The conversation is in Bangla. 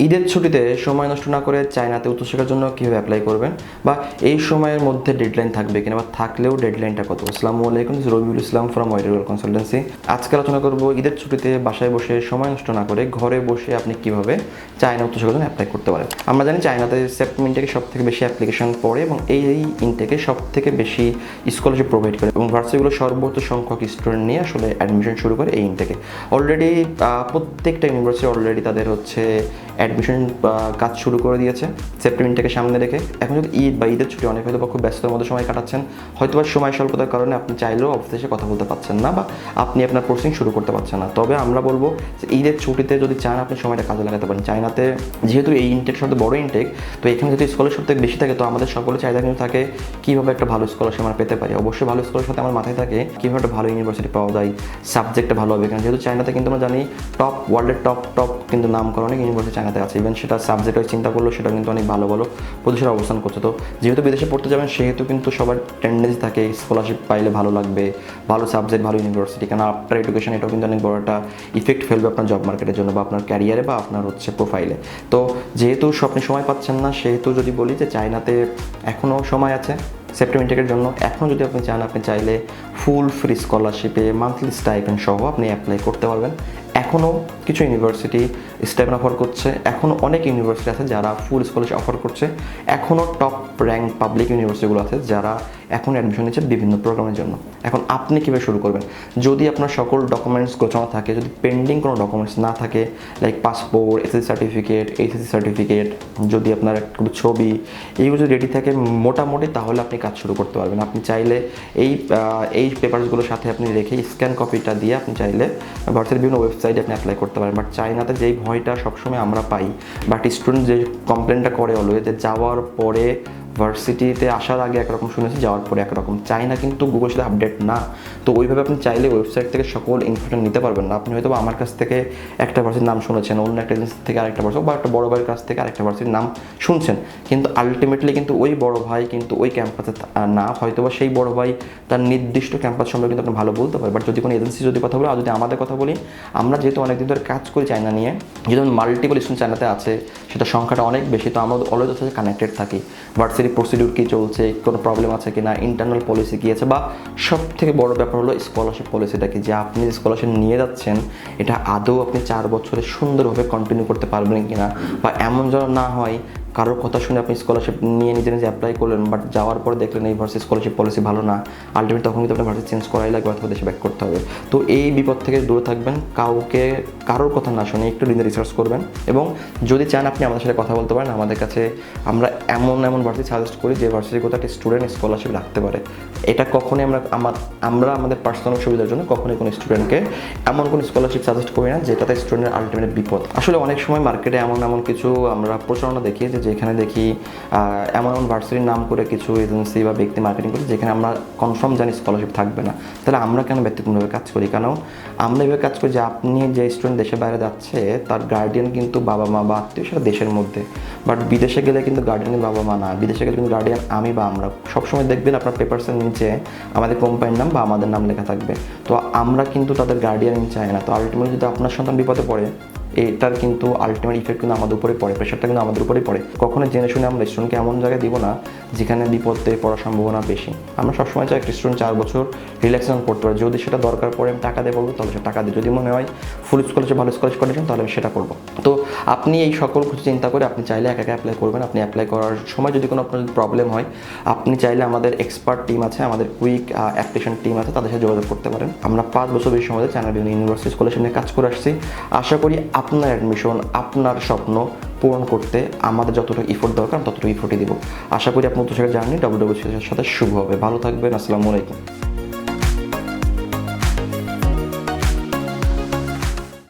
ঈদের ছুটিতে সময় নষ্ট না করে চায়নাতে উচ্চশিক্ষার জন্য কীভাবে অ্যাপ্লাই করবেন, বা এই সময়ের মধ্যে ডেডলাইন থাকবে কিনা, বা থাকলেও ডেডলাইনটা কত। আসসালামু আলাইকুম, Rabiul Islam from Widal consultancy. আজকে আলোচনা করব ঈদের ছুটিতে বাসায় বসে সময় নষ্ট না করে ঘরে বসে আপনি কীভাবে চায়না উচ্চশিক্ষার জন্য অ্যাপ্লাই করতে পারেন। আমরা জানি চায়নাতে সেপ্টেম্বর ইনটেকে সব থেকে বেশি অ্যাপ্লিকেশন পড়ে এবং এই ইনটেকে সব থেকে বেশি স্কলারশিপ প্রোভাইড করে এবং ভার্সিটিগুলো সর্বোচ্চ সংখ্যক স্টুডেন্ট নিয়ে আসলে অ্যাডমিশন শুরু করে এই ইনটেকে। অলরেডি প্রত্যেকটা ইউনিভার্সিটি অলরেডি তাদের হচ্ছে অ্যাডমিশন কাজ শুরু করে দিয়েছে সেপ্টেম্বরটাকে সামনে রেখে। এখন যদি ঈদ বা ঈদের ছুটি অনেক হয়তো বা খুব ব্যস্ততার মধ্যে সময় কাটাচ্ছেন, হয়তো বা সময় স্বল্পতার কারণে আপনি চাইলেও অফিসে এসে কথা বলতে পারছেন না, বা আপনি আপনার প্রসেসিং শুরু করতে পারছেন না। তবে আমরা বলবো যে ঈদের ছুটিতে যদি চান আপনি সময়টা কাজে লাগাতে পারেন। চায়নাতে যেহেতু এই ইনটেক সবথেকে বড় ইনটেক, তো এখানে যদি স্কলারশিপ থেকে বেশি থাকে, তো আমাদের সকলের চাহিদা কিন্তু থাকে কীভাবে একটা ভালো স্কলারশিপ আমরা পেতে পারি। অবশ্যই ভালো স্কলারশিপ সাথে আমার মাথায় থাকে কীভাবে একটা ভালো ইউনিভার্সিটি পাওয়া যায়, সাবজেক্টটা ভালো হবে। এখানে যেহেতু চায়নাতে কিন্তু আমরা জানি ওয়ার্ল্ডের টপ কিন্তু নাম করা অনেক ইউনিভার্সিটি চায়নাতে আছে। ইভেন সেটা সাবজেক্ট ওয়াইজ চিন্তা করলেও সেটা কিন্তু অনেক ভালো ভালো প্রতিষ্ঠানে অবস্থান করছে। তো যেহেতু বিদেশে পড়তে যাবেন, সেহেতু কিন্তু সবার টেন্ডেন্সি থাকে স্কলারশিপ পাইলে ভালো লাগবে, ভালো সাবজেক্ট, ভালো ইউনিভার্সিটি। কারণ আফটার এডুকেশন এটাও কিন্তু অনেক বড় একটা ইফেক্ট ফেলবে আপনার জব মার্কেটের জন্য বা আপনার ক্যারিয়ারে বা আপনার হচ্ছে প্রোফাইলে। তো যেহেতু আপনি সময় পাচ্ছেন না, সেহেতু যদি বলি যে চায়নাতে এখনও সময় আছে সেপ্টেম্বর ইনটেকের জন্য। এখনও যদি আপনি চান, আপনি চাইলে ফুল ফ্রি স্কলারশিপে মান্থলি স্টাইপেন্ড সহ আপনি অ্যাপ্লাই করতে পারবেন। এখনও কিছু ইউনিভার্সিটি স্টাইপেন্ড অফার করছে, এখনও অনেক ইউনিভার্সিটি আছে যারা ফুল স্কলারশিপ অফার করছে, এখনও টপ র্যাঙ্ক পাবলিক ইউনিভার্সিটিগুলো আছে যারা এখন অ্যাডমিশন নিচ্ছে বিভিন্ন প্রোগ্রামের জন্য। এখন আপনি কীভাবে শুরু করবেন? যদি আপনার সকল ডকুমেন্টস গোছানো থাকে, যদি পেন্ডিং কোনো ডকুমেন্টস না থাকে, like passport, SSC certificate, HSC certificate, যদি আপনার কোনো ছবি, এইগুলো যদি রেডি থাকে মোটামুটি, তাহলে আপনি কাজ শুরু করতে পারবেন। আপনি চাইলে এই পেপারসগুলোর সাথে আপনি রেখে স্ক্যান কপিটা দিয়ে আপনি চাইলে ভার্সিটির বিভিন্ন ওয়েবসাইটে আপনি অ্যাপ্লাই করতে পারেন। বাট চায়নাতে যেই ভয়টা সবসময় আমরা পাই, বাট স্টুডেন্ট যে কমপ্লেনটা করে অলওয়েজ, যে যাওয়ার পরে ভার্সিটিতে আসার আগে একরকম শুনেছি, যাওয়ার পরে একরকম। চায়না কিন্তু গুগল সাথে আপডেট না, তো ওইভাবে আপনি চাইলে ওয়েবসাইট থেকে সকল ইনফরমেশন নিতে পারবেন না। আপনি হয়তো আমার কাছ থেকে একটা ভার্সিটির নাম শুনেছেন, অন্য একটা এজেন্সি থেকে আরেকটা ভার্সিটি, বা একটা বড় ভাইয়ের কাছ থেকে আরেকটা ভার্সিটির নাম শুনছেন, কিন্তু আলটিমেটলি কিন্তু ওই বড় ভাই কিন্তু ওই ক্যাম্পাসে না, হয়তো বা সেই বড় ভাই তার নির্দিষ্ট ক্যাম্পাস সম্পর্কে কিন্তু আপনি ভালো বলতে পারেন। বাট যদি কোনো এজেন্সি যদি কথা বলি, আর যদি আমাদের কথা বলি, আমরা যেহেতু অনেকদিন ধরে কাজ করি চায়না নিয়ে, যেহেতু মাল্টিপল স্টুডেন্ট চায়নাতে আছে, সেটা সংখ্যাটা অনেক বেশি, তো আমরা অলওয়েজ হচ্ছে কানেক্টেড থাকি। ভার্সিটি প্রসিডিউর কী চলছে, কোনো প্রবলেম আছে কি না, ইন্টারনাল পলিসি কী আছে, বা সব থেকে বড় ব্যাপার হলো স্কলারশিপ পলিসিটা কি, যে আপনি যে স্কলারশিপ নিয়ে যাচ্ছেন এটা আদৌ আপনি 4 বছরে সুন্দরভাবে কন্টিনিউ করতে পারবেন কিনা, বা এমন যেন না হয় কারোর কথা শুনে আপনি স্কলারশিপ নিয়ে নিজে নিজে অ্যাপ্লাই করলেন, বাট যাওয়ার পরে দেখলেন এই ভার্সিটি স্কলারশিপ পলিসি ভালো না, আলটিমেট তখন কিন্তু আপনার ভার্সিটি চেঞ্জ করাই লাগবে অথবা দেশে ব্যাক করতে হবে। তো এই বিপদ থেকে দূরে থাকবেন, কারোর কথা না শুনে একটু নিজে রিসার্চ করবেন, এবং যদি চান আপনি আমাদের সাথে কথা বলতে পারেন। আমাদের কাছে আমরা এমন ভার্সিটি সাজেস্ট করি যে ভার্সিটি কোথাও একটা স্টুডেন্ট স্কলারশিপ রাখতে পারে। এটা কখনোই আমরা আমাদের পার্সোনাল সুবিধার জন্য কখনোই কোনো স্টুডেন্টকে এমন কোনো স্কলারশিপ সাজেস্ট করি না যেটাতে স্টুডেন্টের আলটিমেট বিপদ। আসলে অনেক সময় মার্কেটে এমন কিছু আমরা প্রচারণা দেখি, যেখানে দেখি এমন ভার্সিটির নাম করে কিছু এজেন্সি বা ব্যক্তি মার্কেটিং করে, যেখানে আমরা কনফার্ম জানি স্কলারশিপ থাকবে না। তাহলে আমরা কেন ব্যক্তিগতভাবে কাজ করি? কারণ আমরা এভাবে কাজ করি যে আপনি যে স্টুডেন্ট দেশের বাইরে যাচ্ছে, তার গার্ডিয়ান কিন্তু বাবা মা বা আত্মীয়, সেটা দেশের মধ্যে। বাট বিদেশে গেলে কিন্তু গার্ডিয়ান বাবা মা না, বিদেশে গেলে কিন্তু গার্ডিয়ান আমি বা আমরা। সবসময় দেখবেন আপনার পেপারসের নিচে আমাদের কোম্পানির নাম বা আমাদের নাম লেখা থাকবে। তো আমরা কিন্তু তাদের গার্ডিয়ান চাই না। তো আলটিমেটলি যদি আপনার সন্তান বিপদে পড়ে, এটার কিন্তু আলটিমেট ইফেক্ট কিন্তু আমাদের উপরে পড়ে, প্রেশারটা কিন্তু আমাদের উপরেই পড়ে। কখনো জেনে শুনে আমরা স্টুডেন্টকে এমন জায়গায় দিব না যেখানে বিপদে পড়ার সম্ভাবনা বেশি। আমরা সবসময় চাই একটা স্টুডেন্ট 4 বছর রিল্যাক্সেশন করতে পারে। যদি সেটা দরকার পড়ে আমি টাকা দিয়ে পড়বো, তাহলে সে টাকা দিয়ে। যদি মনে হয় ফুল স্কলারশিপ, ভালো স্কলারশিপ করার জন্য, তাহলে আমি সেটা করবো। তো আপনি এই সকল কিছু চিন্তা করে আপনি চাইলে একা অ্যাপ্লাই করবেন। আপনি অ্যাপ্লাই করার সময় যদি কোনো আপনার প্রবলেম হয়, আপনি চাইলে আমাদের এক্সপার্ট টিম আছে, আমাদের কুইক অ্যাপ্লিকেশন টিম আছে, তাদের সাথে যোগাযোগ করতে পারেন। আমরা 5 বছর বেশি সময় চায়না বিভিন্ন ইউনিভার্সিটি স্কলারশিপ নিয়ে কাজ করে আসছি। আশা করি আপনার অ্যাডমিশন, আপনার স্বপ্ন পূরণ করতে আমাদের যতটা ইফোর্ট দরকার ততটুকু ইফোর্টই দিব। আশা করি আপনার উচ্চশিক্ষার জার্নি WWCS এর সাথে শুভ হবে। ভালো থাকবেন। আসসালামু আলাইকুম।